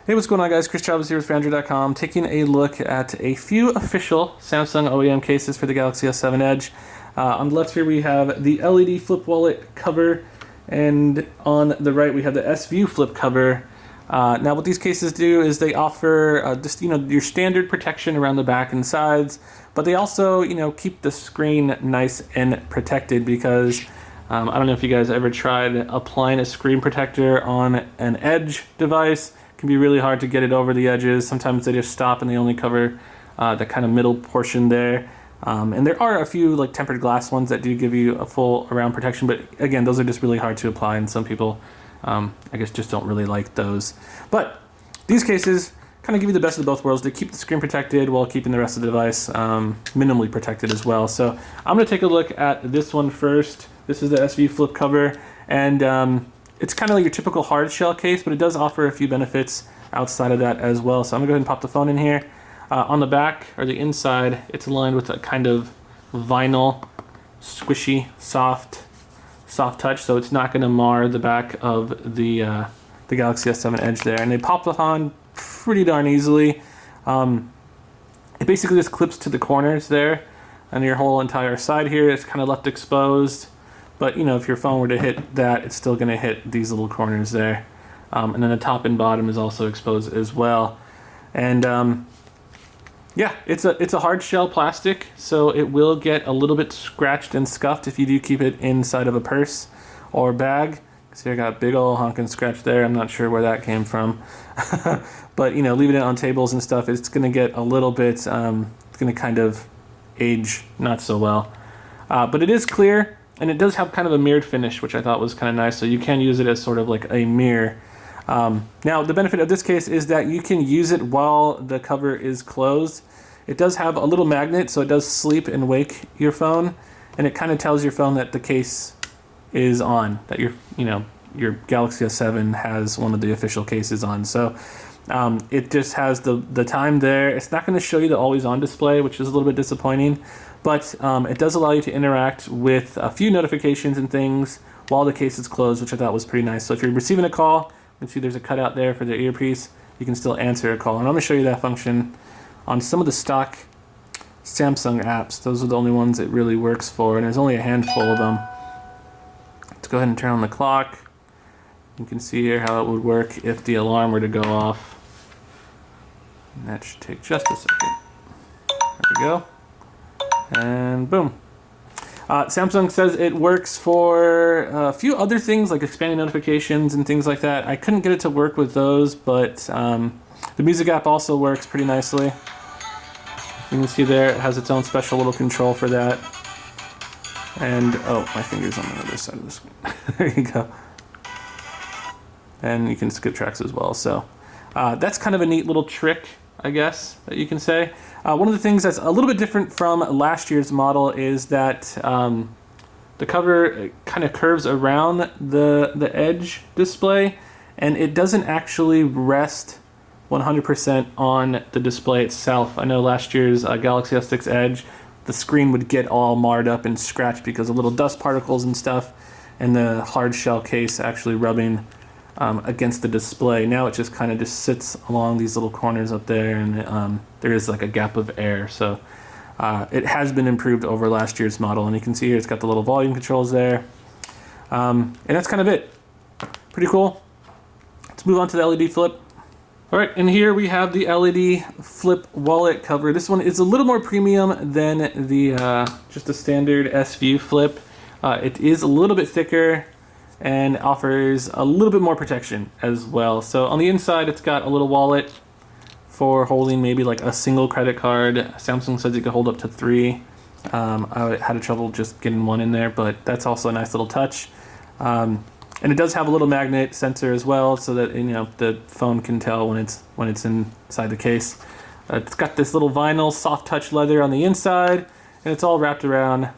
Hey, what's going on, guys? Chris Chavez here with Phandroid.com, taking a look at a few official Samsung OEM cases for the Galaxy S7 Edge. On the left here we have the LED flip wallet cover, and on the right we have the S View flip cover. Now what these cases do is they offer just your standard protection around the back and sides, but they also keep the screen nice and protected because I don't know if you guys ever tried applying a screen protector on an Edge device. It can be really hard to get it over the edges. Sometimes they just stop and they only cover the kind of middle portion there. And there are a few like tempered glass ones that do give you a full around protection, but again, those are just really hard to apply, and some people I guess just don't really like those. But these cases kind of give you the best of both worlds. They keep the screen protected while keeping the rest of the device minimally protected as well. So I'm going to take a look at this one first. This is the SV flip cover, and it's kind of like your typical hard shell case, but it does offer a few benefits outside of that as well. So I'm going to go ahead and pop the phone in here. On the back, or the inside, it's aligned with a kind of vinyl, squishy, soft touch, so it's not going to mar the back of the Galaxy S7 Edge there. And they pop on pretty darn easily. It basically just clips to the corners there, and your whole entire side here is kind of left exposed. But if your phone were to hit that, it's still going to hit these little corners there. And then the top and bottom is also exposed as well. And yeah, it's a hard shell plastic, so it will get a little bit scratched and scuffed if you do keep it inside of a purse or bag. See, I got a big old honking scratch there. I'm not sure where that came from. But leaving it on tables and stuff, it's going to get a little bit, it's going to kind of age not so well. But it is clear. And it does have kind of a mirrored finish, which I thought was kind of nice, so you can use it as sort of like a mirror. Now, the benefit of this case is that you can use it while the cover is closed. It does have a little magnet, so it does sleep and wake your phone, and it kind of tells your phone that the case is on, that your Galaxy S7 has one of the official cases on. So it just has the time there. It's not going to show you the always on display, which is a little bit disappointing. But it does allow you to interact with a few notifications and things while the case is closed, which I thought was pretty nice. So if you're receiving a call, you can see there's a cutout there for the earpiece. You can still answer a call. And I'm going to show you that function on some of the stock Samsung apps. Those are the only ones it really works for, and there's only a handful of them. Let's go ahead and turn on the clock. You can see here how it would work if the alarm were to go off. And that should take just a second. There we go. And boom. Samsung says it works for a few other things like expanding notifications and things like that. I couldn't get it to work with those, but the music app also works pretty nicely. You can see there it has its own special little control for that. And oh, my finger's on the other side of the screen. There you go. And you can skip tracks as well. So that's kind of a neat little trick, I guess, that you can say. One of the things that's a little bit different from last year's model is that the cover kind of curves around the Edge display, and it doesn't actually rest 100% on the display itself. I know last year's Galaxy S6 Edge, the screen would get all marred up and scratched because of little dust particles and stuff, and the hard shell case actually rubbing against the display. Now it just kind of just sits along these little corners up there, and there is like a gap of air. So it has been improved over last year's model, and you can see here it's got the little volume controls there. And that's kind of it. Pretty cool. Let's move on to the LED flip. All right, and here we have the LED flip wallet cover. This one is a little more premium than the just the standard S View flip. It is a little bit thicker and offers a little bit more protection as well. So on the inside, it's got a little wallet for holding maybe like a single credit card. Samsung says you could hold up to 3. I had trouble just getting one in there, but that's also a nice little touch. And it does have a little magnet sensor as well, so that the phone can tell when it's inside the case. It's got this little vinyl soft touch leather on the inside, and it's all wrapped around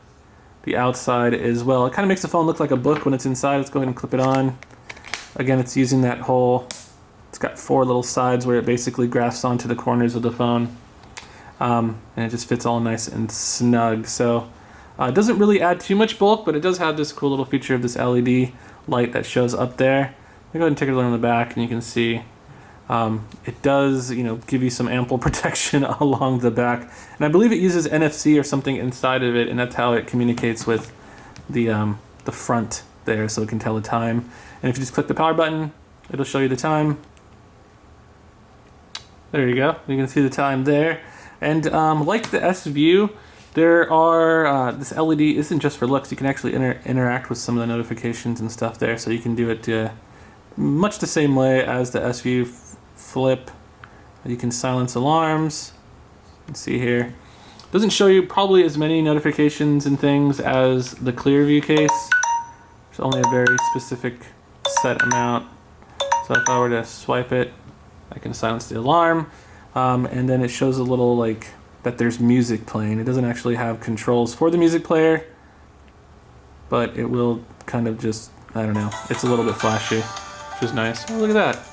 the outside as well. It kind of makes the phone look like a book when it's inside. Let's go ahead and clip it on. Again, it's using that whole, it's got 4 little sides where it basically grafts onto the corners of the phone. And it just fits all nice and snug. So it doesn't really add too much bulk, but it does have this cool little feature of this LED light that shows up there. Let me go ahead and take a look on the back, and you can see It does, give you some ample protection along the back, and I believe it uses NFC or something inside of it, and that's how it communicates with the front there, so it can tell the time. And if you just click the power button, it'll show you the time. There you go. You can see the time there. And like the S View, there are this LED isn't just for looks. You can actually interact with some of the notifications and stuff there, so you can do it much the same way as the S View Flip. You can silence alarms. You can see here. Doesn't show you probably as many notifications and things as the Clearview case. It's only a very specific set amount. So if I were to swipe it, I can silence the alarm. And then it shows a little that there's music playing. It doesn't actually have controls for the music player, but it will kind of just, I don't know, it's a little bit flashy, which is nice. Oh, look at that.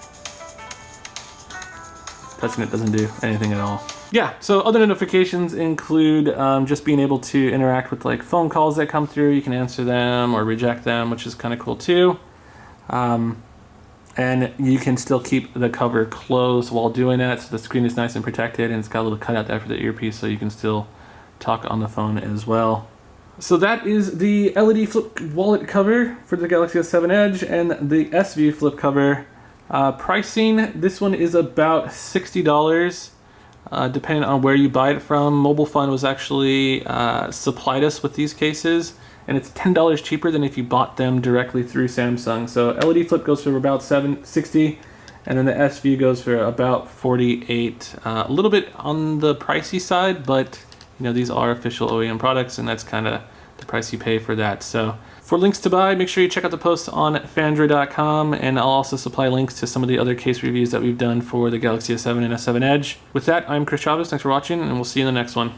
Touching it doesn't do anything at all. Yeah, so other notifications include just being able to interact with phone calls that come through. You can answer them or reject them, which is kind of cool too. And you can still keep the cover closed while doing that, so the screen is nice and protected, and it's got a little cutout there for the earpiece, so you can still talk on the phone as well. So that is the LED flip wallet cover for the Galaxy S7 Edge and the S View flip cover. Pricing, this one is about $60, depending on where you buy it from. Mobile Fun was actually supplied us with these cases, and it's $10 cheaper than if you bought them directly through Samsung. So LED Flip goes for about $60, and then the S View goes for about $48. A little bit on the pricey side, but these are official OEM products, and that's kind of the price you pay for that. So for links to buy, make sure you check out the posts on Phandroid.com, and I'll also supply links to some of the other case reviews that we've done for the Galaxy S7 and S7 Edge. With that, I'm Chris Chavez. Thanks for watching, and we'll see you in the next one.